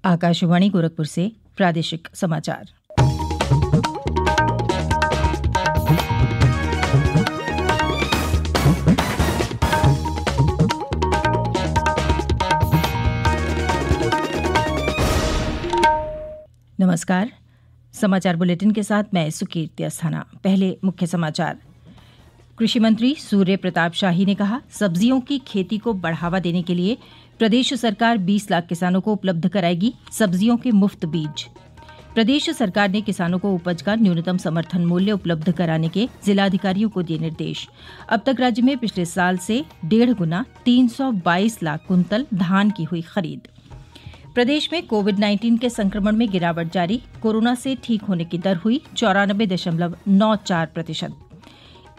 आकाशवाणी गोरखपुर से प्रादेशिक समाचार। नमस्कार। समाचार बुलेटिन के साथ मैं सुकीर्ति अस्थाना। पहले मुख्य समाचार। कृषि मंत्री सूर्य प्रताप शाही ने कहा, सब्जियों की खेती को बढ़ावा देने के लिए प्रदेश सरकार 20 लाख किसानों को उपलब्ध कराएगी सब्जियों के मुफ्त बीज। प्रदेश सरकार ने किसानों को उपज का न्यूनतम समर्थन मूल्य उपलब्ध कराने के जिलाधिकारियों को दिए निर्देश। अब तक राज्य में पिछले साल से 1.5 गुना 322 लाख कुंतल धान की हुई खरीद। प्रदेश में कोविड-19 के संक्रमण में गिरावट जारी। कोरोना से ठीक होने की दर हुई 94.94%।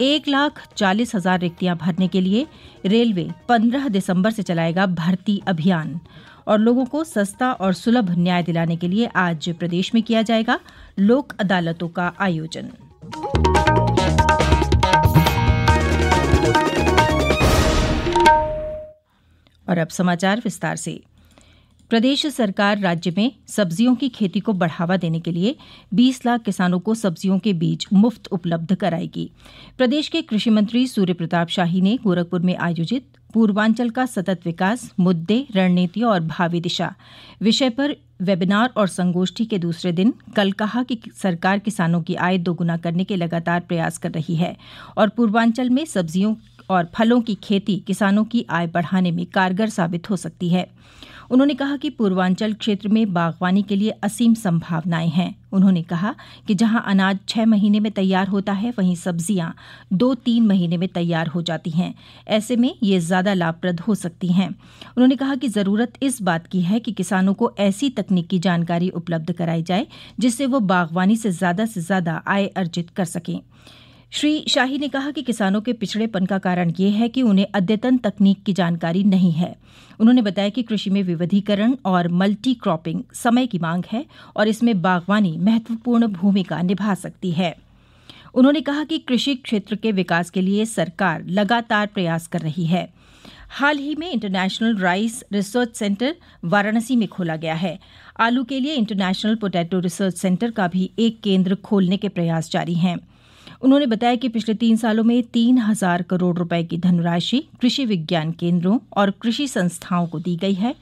1,40,000 रिक्तियां भरने के लिए रेलवे 15 दिसंबर से चलाएगा भर्ती अभियान। और लोगों को सस्ता और सुलभ न्याय दिलाने के लिए आज प्रदेश में किया जाएगा लोक अदालतों का आयोजन। और अब समाचार विस्तार से। प्रदेश सरकार राज्य में सब्जियों की खेती को बढ़ावा देने के लिए 20 लाख किसानों को सब्जियों के बीज मुफ्त उपलब्ध कराएगी। प्रदेश के कृषि मंत्री सूर्य प्रताप शाही ने गोरखपुर में आयोजित पूर्वांचल का सतत विकास, मुद्दे, रणनीति और भावी दिशा विषय पर वेबिनार और संगोष्ठी के दूसरे दिन कल कहा कि सरकार किसानों की आय दोगुना करने के लगातार प्रयास कर रही है और पूर्वांचल में सब्जियों और फलों की खेती किसानों की आय बढ़ाने में कारगर साबित हो सकती है। उन्होंने कहा कि पूर्वांचल क्षेत्र में बागवानी के लिए असीम संभावनाएं हैं। उन्होंने कहा कि जहां अनाज 6 महीने में तैयार होता है, वहीं सब्जियां 2-3 महीने में तैयार हो जाती हैं। ऐसे में ये ज्यादा लाभप्रद हो सकती हैं। उन्होंने कहा कि जरूरत इस बात की है कि किसानों को ऐसी तकनीक की जानकारी उपलब्ध कराई जाए जिससे वो बागवानी से ज्यादा आय अर्जित कर सकें। श्री शाही ने कहा कि किसानों के पिछड़ेपन का कारण ये है कि उन्हें अद्यतन तकनीक की जानकारी नहीं है। उन्होंने बताया कि कृषि में विविधीकरण और मल्टी क्रॉपिंग समय की मांग है और इसमें बागवानी महत्वपूर्ण भूमिका निभा सकती है। उन्होंने कहा कि कृषि क्षेत्र के विकास के लिए सरकार लगातार प्रयास कर रही है। हाल ही में international rice research centre Varanasi में खोला गया है। आलू के लिए इंटरनेशनल पोटैटो रिसर्च सेंटर का भी एक केंद्र खोलने के प्रयास जारी हैं। उन्होंने बताया कि पिछले 3 सालों में 3,000 करोड़ रुपए की धनराशि कृषि विज्ञान केंद्रों और कृषि संस्थाओं को दी गई है।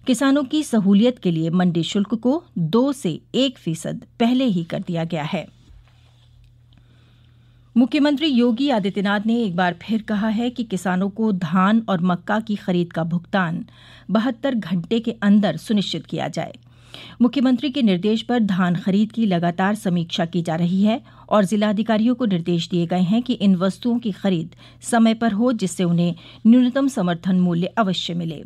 किसानों की सहूलियत के लिए मंडी शुल्क को 2 से 1% पहले ही कर दिया गया है। मुख्यमंत्री योगी आदित्यनाथ ने एक बार फिर कहा है कि किसानों को धान और मक्का की खरीद का भुगतान 72 घंटे के अंदर सुनिश्चित किया जाए। मुख्यमंत्री के निर्देश पर धान खरीद की लगातार समीक्षा की जा रही है और जिलाधिकारियों को निर्देश दिए गए हैं कि इन वस्तुओं की खरीद समय पर हो जिससे उन्हें न्यूनतम समर्थन मूल्य अवश्य मिले।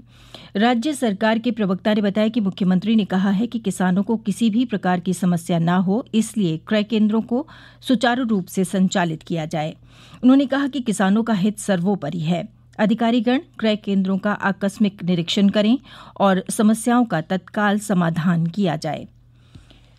राज्य सरकार के प्रवक्ता ने बताया कि मुख्यमंत्री ने कहा है कि किसानों को किसी भी प्रकार की समस्या न हो, इसलिए क्रय केंद्रों को सुचारू रूप से संचालित किया जाए। उन्होंने कहा कि किसानों का हित सर्वोपरि है। अधिकारीगण क्रय केंद्रों का आकस्मिक निरीक्षण करें और समस्याओं का तत्काल समाधान किया जाए।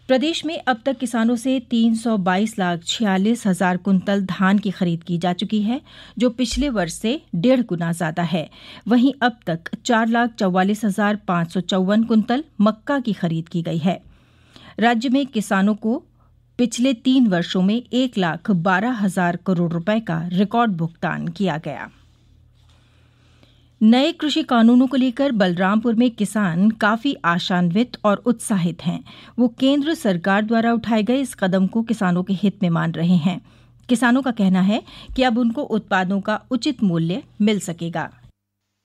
प्रदेश में अब तक किसानों से 322,46,000 कुंतल धान की खरीद की जा चुकी है, जो पिछले वर्ष से 1.5 गुना ज्यादा है। वहीं अब तक 4,44,554 कुंतल मक्का की खरीद की गई है। राज्य में किसानों को पिछले 3 वर्षों में 1,12,000 करोड़ रुपए का रिकॉर्ड भुगतान किया गया। नए कृषि कानूनों को लेकर बलरामपुर में किसान काफी आशान्वित और उत्साहित हैं। वो केंद्र सरकार द्वारा उठाए गए इस कदम को किसानों के हित में मान रहे हैं। किसानों का कहना है कि अब उनको उत्पादों का उचित मूल्य मिल सकेगा।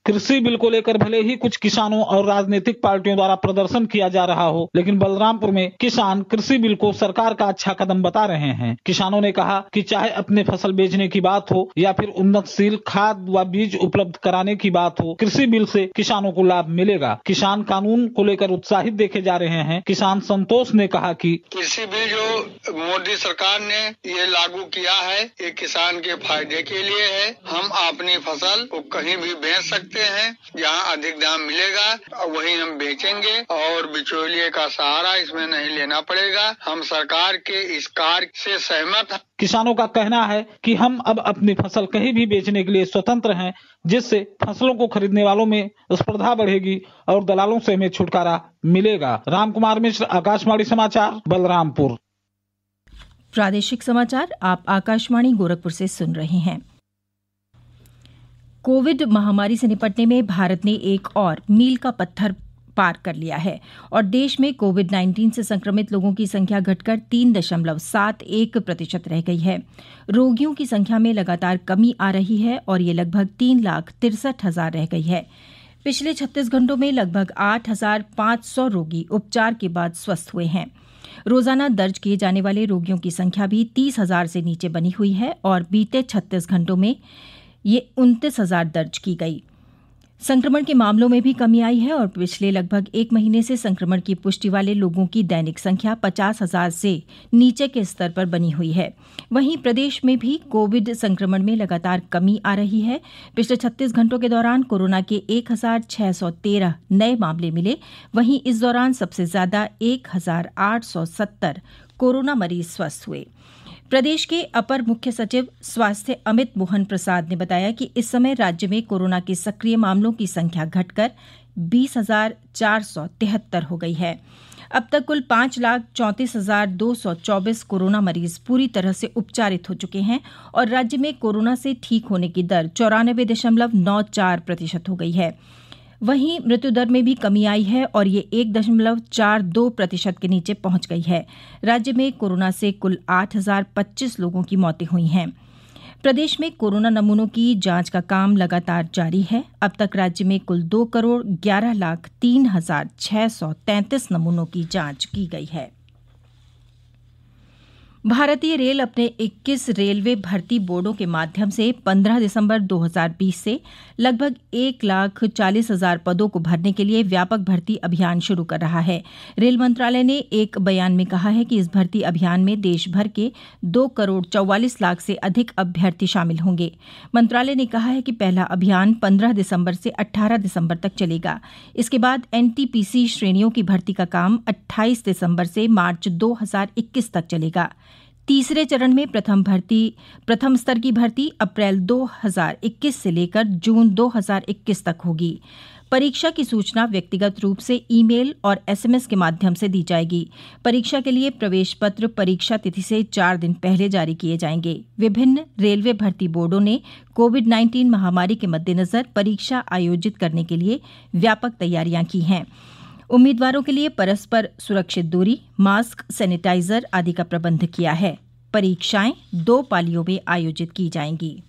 कृषि बिल को लेकर भले ही कुछ किसानों और राजनीतिक पार्टियों द्वारा प्रदर्शन किया जा रहा हो, लेकिन बलरामपुर में किसान कृषि बिल को सरकार का अच्छा कदम बता रहे हैं। किसानों ने कहा कि चाहे अपने फसल बेचने की बात हो या फिर उन्नतशील खाद व बीज उपलब्ध कराने की बात हो, कृषि बिल से किसानों को लाभ मिलेगा। किसान कानून को लेकर उत्साहित देखे जा रहे हैं। किसान संतोष ने कहा कि कृषि बिल जो मोदी सरकार ने ये लागू किया है, ये किसान के फायदे के लिए है। हम अपनी फसल को कहीं भी बेच सकते सकते हैं। जहाँ अधिक दाम मिलेगा वही हम बेचेंगे और बिचौलिए का सहारा इसमें नहीं लेना पड़ेगा। हम सरकार के इस कार्य से सहमत हैं। किसानों का कहना है कि हम अब अपनी फसल कहीं भी बेचने के लिए स्वतंत्र हैं, जिससे फसलों को खरीदने वालों में स्पर्धा बढ़ेगी और दलालों से हमें छुटकारा मिलेगा। रामकुमार मिश्र, आकाशवाणी समाचार, बलरामपुर। प्रादेशिक समाचार आप आकाशवाणी गोरखपुर से सुन रहे हैं। कोविड महामारी से निपटने में भारत ने एक और मील का पत्थर पार कर लिया है और देश में कोविड-19 से संक्रमित लोगों की संख्या घटकर 3.71% रह गई है। रोगियों की संख्या में लगातार कमी आ रही है और ये लगभग 3,63,000 रह गई है। पिछले 36 घंटों में लगभग 8,500 रोगी उपचार के बाद स्वस्थ हुए हैं। रोजाना दर्ज किए जाने वाले रोगियों की संख्या भी 30,000 से नीचे बनी हुई है और बीते 36 घंटों में ये 29,000 दर्ज की गई। संक्रमण के मामलों में भी कमी आई है और पिछले लगभग एक महीने से संक्रमण की पुष्टि वाले लोगों की दैनिक संख्या 50,000 से नीचे के स्तर पर बनी हुई है। वहीं प्रदेश में भी कोविड संक्रमण में लगातार कमी आ रही है। पिछले 36 घंटों के दौरान कोरोना के 1,613 नए मामले मिले। वहीं इस दौरान सबसे ज्यादा 1,870 कोरोना मरीज स्वस्थ हुए। प्रदेश के अपर मुख्य सचिव स्वास्थ्य अमित मोहन प्रसाद ने बताया कि इस समय राज्य में कोरोना के सक्रिय मामलों की संख्या घटकर 20,473 हो गई है। अब तक कुल 5,34,224 कोरोना मरीज पूरी तरह से उपचारित हो चुके हैं और राज्य में कोरोना से ठीक होने की दर 94.94% हो गई है। वहीं मृत्यु दर में भी कमी आई है और ये 1.42% के नीचे पहुंच गई है। राज्य में कोरोना से कुल 8,025 लोगों की मौतें हुई हैं। प्रदेश में कोरोना नमूनों की जांच का काम लगातार जारी है। अब तक राज्य में कुल 2,11,03,633 नमूनों की जांच की गई है। भारतीय रेल अपने 21 रेलवे भर्ती बोर्डों के माध्यम से 15 दिसंबर 2020 से लगभग 1,40,000 पदों को भरने के लिए व्यापक भर्ती अभियान शुरू कर रहा है। रेल मंत्रालय ने एक बयान में कहा है कि इस भर्ती अभियान में देश भर के 2,44,00,000 से अधिक अभ्यर्थी शामिल होंगे। मंत्रालय ने कहा है कि पहला अभियान 15 दिसंबर से 18 दिसंबर तक चलेगा। इसके बाद एनटीपीसी श्रेणियों की भर्ती का काम 28 दिसंबर से मार्च 2021 तक चलेगा। तीसरे चरण में प्रथम स्तर की भर्ती अप्रैल 2021 से लेकर जून 2021 तक होगी। परीक्षा की सूचना व्यक्तिगत रूप से ईमेल और एसएमएस के माध्यम से दी जाएगी। परीक्षा के लिए प्रवेश पत्र परीक्षा तिथि से 4 दिन पहले जारी किए जाएंगे। विभिन्न रेलवे भर्ती बोर्डों ने कोविड-19 महामारी के मद्देनजर परीक्षा आयोजित करने के लिए व्यापक तैयारियां की हैं। उम्मीदवारों के लिए परस्पर सुरक्षित दूरी, मास्क, सैनिटाइजर आदि का प्रबंध किया है। परीक्षाएं 2 पालियों में आयोजित की जाएंगी।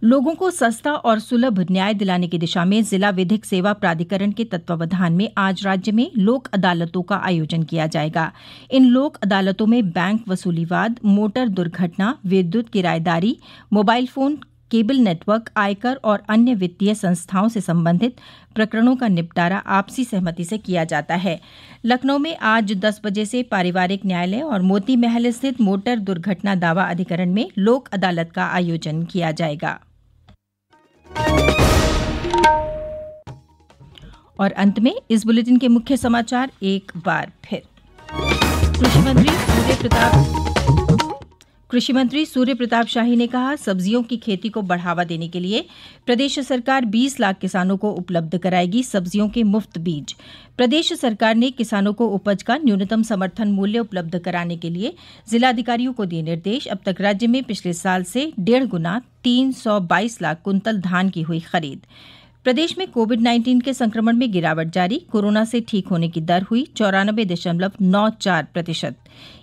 लोगों को सस्ता और सुलभ न्याय दिलाने की दिशा में जिला विधिक सेवा प्राधिकरण के तत्वावधान में आज राज्य में लोक अदालतों का आयोजन किया जाएगा। इन लोक अदालतों में बैंक वसूली वाद, मोटर दुर्घटना, विद्युत किराएदारी, मोबाइल फोन केबल नेटवर्क, आयकर और अन्य वित्तीय संस्थाओं से संबंधित प्रकरणों का निपटारा आपसी सहमति से किया जाता है। लखनऊ में आज 10 बजे से पारिवारिक न्यायालय और मोती महल स्थित मोटर दुर्घटना दावा अधिकरण में लोक अदालत का आयोजन किया जाएगा। और अंत में इस बुलेटिन के मुख्य समाचार एक बार फिर। कृषि मंत्री सूर्य प्रताप शाही ने कहा, सब्जियों की खेती को बढ़ावा देने के लिए प्रदेश सरकार 20 लाख किसानों को उपलब्ध कराएगी सब्जियों के मुफ्त बीज। प्रदेश सरकार ने किसानों को उपज का न्यूनतम समर्थन मूल्य उपलब्ध कराने के लिए जिलाधिकारियों को दिए निर्देश। अब तक राज्य में पिछले साल से 1.5 गुना 322 लाख कुंतल धान की हुई खरीद। प्रदेश में कोविड-19 के संक्रमण में गिरावट जारी, कोरोना से ठीक होने की दर हुई 94.94%।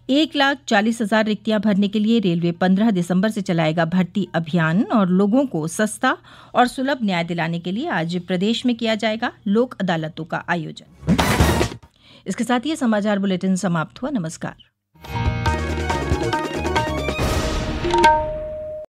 1,40,000 रिक्तियां भरने के लिए रेलवे 15 दिसंबर से चलाएगा भर्ती अभियान और लोगों को सस्ता और सुलभ न्याय दिलाने के लिए आज प्रदेश में किया जाएगा लोक अदालतों का आयोजन। इसके साथ ही समाचार बुलेटिन समाप्त हुआ। नमस्कार।